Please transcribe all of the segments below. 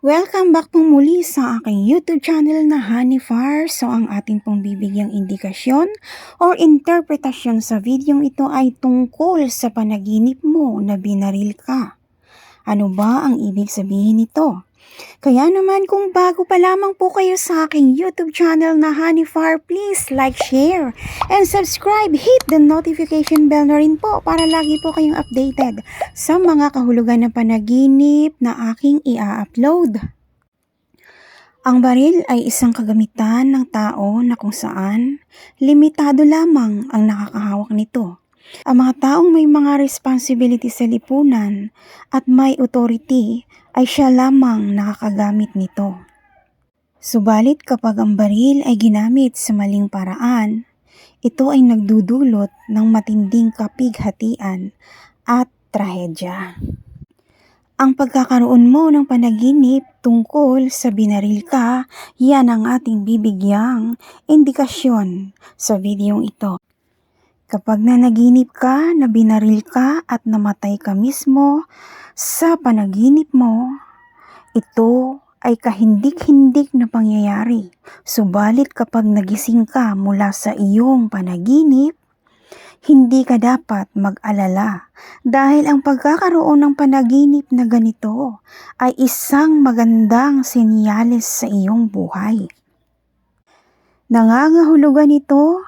Welcome back po muli sa aking YouTube channel na Honeyfar. So ang atin pong bibigyang indikasyon or interpretasyon sa videong ito ay tungkol sa panaginip mo na binaril ka. Ano ba ang ibig sabihin nito? Kaya naman kung bago pa lamang po kayo sa aking YouTube channel na Honeyfar, please like, share, and subscribe. Hit the notification bell na rin po para lagi po kayong updated sa mga kahulugan ng panaginip na aking i-upload. Ang baril ay isang kagamitan ng tao na kung saan limitado lamang ang nakakahawak nito. Ang mga taong may mga responsibility sa lipunan at may authority ay siya lamang nakakagamit nito. Subalit kapag ang baril ay ginamit sa maling paraan, ito ay nagdudulot ng matinding kapighatian at trahedya. Ang pagkakaroon mo ng panaginip tungkol sa binaril ka, yan ang ating bibigyang indikasyon sa videong ito. Kapag nanaginip ka na binaril ka at namatay ka mismo sa panaginip mo, ito ay kahindik-hindik na pangyayari. Subalit kapag nagising ka mula sa iyong panaginip, hindi ka dapat mag-alala dahil ang pagkakaroon ng panaginip na ganito ay isang magandang senyales sa iyong buhay. Nangangahulugan ito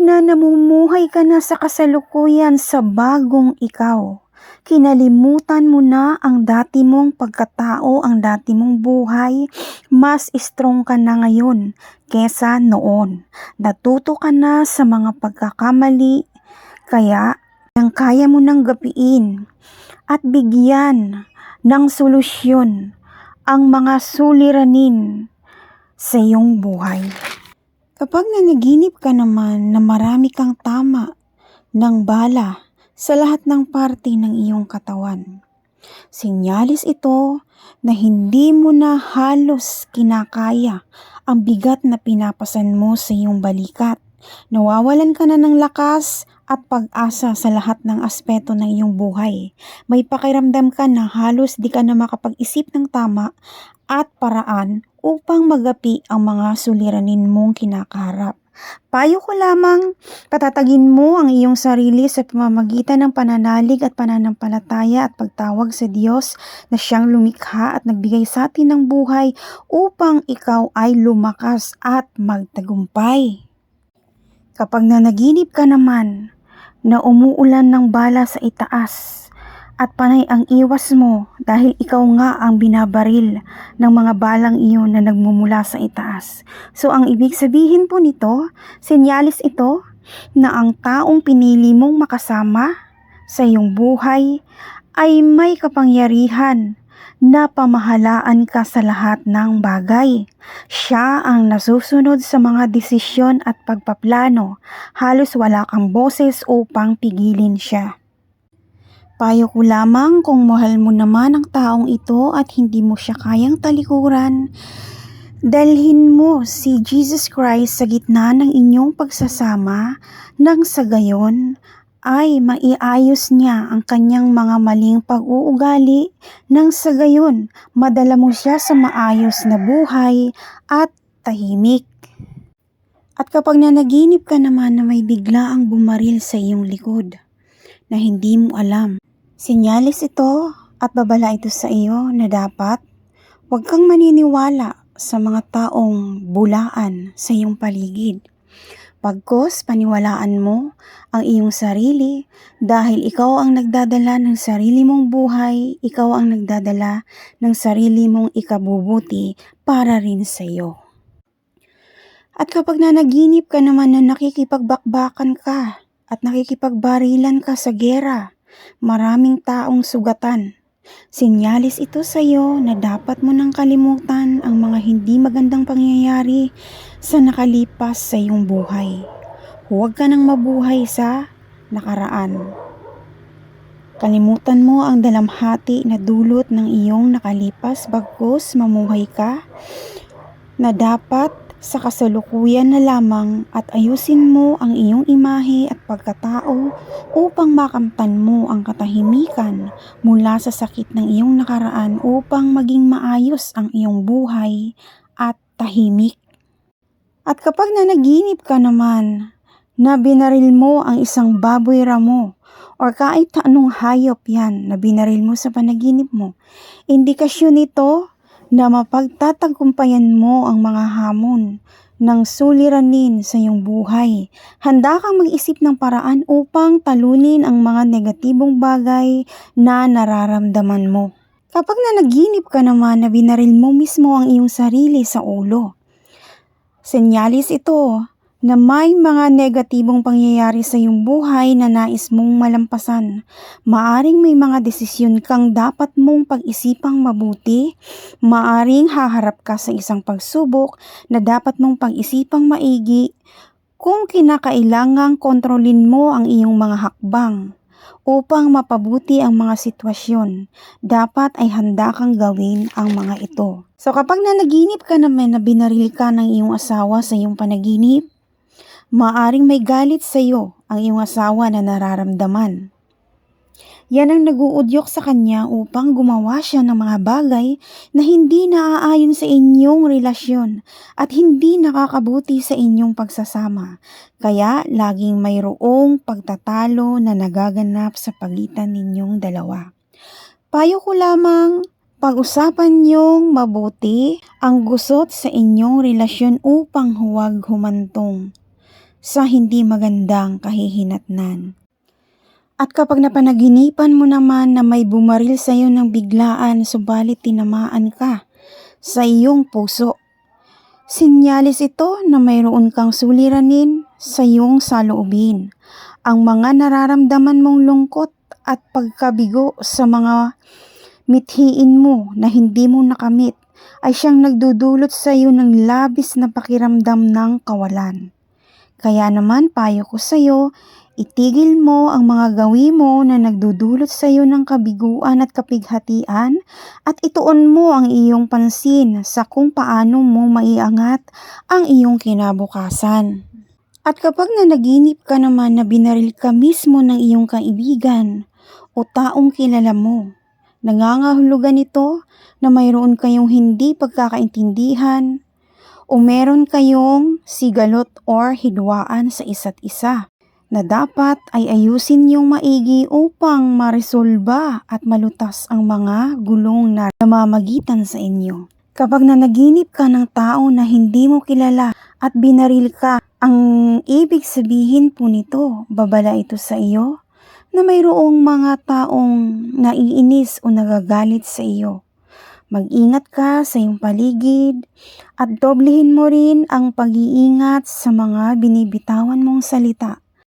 na namumuhay ka na sa kasalukuyan sa bagong ikaw. Kinalimutan mo na ang dati mong pagkatao, ang dati mong buhay. Mas strong ka na ngayon kesa noon. Natuto ka na sa mga pagkakamali, kaya kaya mo nang gapiin at bigyan ng solusyon ang mga suliranin sa iyong buhay. Kapag nanaginip ka naman na marami kang tama ng bala sa lahat ng parte ng iyong katawan, sinyalis ito na hindi mo na halos kinakaya ang bigat na pinapasan mo sa iyong balikat. Nawawalan ka na ng lakas at pag-asa sa lahat ng aspeto ng iyong buhay. May pakiramdam ka na halos di ka na makapag-isip ng tama at paraan upang magapi ang mga suliranin mong kinakaharap. Payo ko lamang, patatagin mo ang iyong sarili sa pamamagitan ng pananalig at pananampalataya at pagtawag sa Diyos na siyang lumikha at nagbigay sa atin ng buhay upang ikaw ay lumakas at magtagumpay. Kapag nanaginip ka naman na umuulan ng bala sa itaas at panay ang iwas mo dahil ikaw nga ang binabaril ng mga balang iyon na nagmumula sa itaas. So ang ibig sabihin po nito, senyalis ito na ang taong pinili mong makasama sa iyong buhay ay may kapangyarihan na pamahalaan ka sa lahat ng bagay. Siya ang nasusunod sa mga desisyon at pagpaplano. Halos wala kang boses upang pigilin siya. Payo ko lamang kung mahal mo naman ang taong ito at hindi mo siya kayang talikuran, dalhin mo si Jesus Christ sa gitna ng inyong pagsasama nang sa gayon ay maiayos niya ang kanyang mga maling pag-uugali nang sa gayon madala mo siya sa maayos na buhay at tahimik. At kapag nanaginip ka naman na may bigla ang bumaril sa iyong likod na hindi mo alam, sinyalis ito at babala ito sa iyo na dapat huwag kang maniniwala sa mga taong bulaan sa iyong paligid. Pagkos paniwalaan mo ang iyong sarili dahil ikaw ang nagdadala ng sarili mong buhay, ikaw ang nagdadala ng sarili mong ikabubuti para rin sa iyo. At kapag nanaginip ka naman na nakikipagbakbakan ka at nakikipagbarilan ka sa giyera, maraming taong sugatan, sinyalis ito sa iyo na dapat mo nang kalimutan ang mga hindi magandang pangyayari sa nakalipas sa iyong buhay. Huwag ka nang mabuhay sa nakaraan. Kalimutan mo ang dalamhati na dulot ng iyong nakalipas bagkus mamuhay ka na dapat sa kasalukuyan na lamang at ayusin mo ang iyong imahe at pagkatao upang makamtan mo ang katahimikan mula sa sakit ng iyong nakaraan upang maging maayos ang iyong buhay at tahimik. At kapag nanaginip ka naman na binaril mo ang isang baboy ramo or kahit anong hayop yan na binaril mo sa panaginip mo, indikasyon ito na mapagtatagumpayan mo ang mga hamon ng suliranin sa iyong buhay. Handa kang mag-isip ng paraan upang talunin ang mga negatibong bagay na nararamdaman mo. Kapag nanaginip ka naman na binaril mo mismo ang iyong sarili sa ulo, senyalis ito na may mga negatibong pangyayari sa iyong buhay na nais mong malampasan. Maaring may mga desisyon kang dapat mong pag-isipang mabuti. Maaring haharap ka sa isang pagsubok na dapat mong pag-isipang maigi. Kung kinakailangang kontrolin mo ang iyong mga hakbang upang mapabuti ang mga sitwasyon, dapat ay handa kang gawin ang mga ito. So kapag nanaginip ka naman na binaril ka ng iyong asawa sa iyong panaginip, maaring may galit sa iyo ang iyong asawa na nararamdaman. Yan ang nag-uudyok sa kanya upang gumawa siya ng mga bagay na hindi naaayon sa inyong relasyon at hindi nakakabuti sa inyong pagsasama. Kaya laging mayroong pagtatalo na nagaganap sa pagitan ninyong dalawa. Payo ko lamang, pag-usapan niyong mabuti ang gusot sa inyong relasyon upang huwag humantong sa hindi magandang kahihinatnan. At kapag napanaginipan mo naman na may bumaril sa iyo ng biglaan subalit tinamaan ka sa iyong puso, sinyalis ito na mayroon kang suliranin sa iyong saloobin. Ang mga nararamdaman mong lungkot at pagkabigo sa mga mithiin mo na hindi mo nakamit ay siyang nagdudulot sa iyo ng labis na pakiramdam ng kawalan. Kaya naman payo ko sa iyo, itigil mo ang mga gawin mo na nagdudulot sa iyo ng kabiguan at kapighatian at ituon mo ang iyong pansin sa kung paano mo maiangat ang iyong kinabukasan. At kapag nanaginip ka naman na binaril ka mismo ng iyong kaibigan o taong kilala mo, nangangahulugan ito na mayroon kayong hindi pagkakaintindihan o meron kayong sigalot or hidwaan sa isa't isa na dapat ay ayusin niyong maigi upang maresolba at malutas ang mga gulong na namamagitan sa inyo. Kapag nanaginip ka ng tao na hindi mo kilala at binaril ka, ang ibig sabihin po nito, babala ito sa iyo na mayroong mga taong naiinis o nagagalit sa iyo. Mag-ingat ka sa iyong paligid at doblehin mo rin ang pag-iingat sa mga binibitawan mong salita.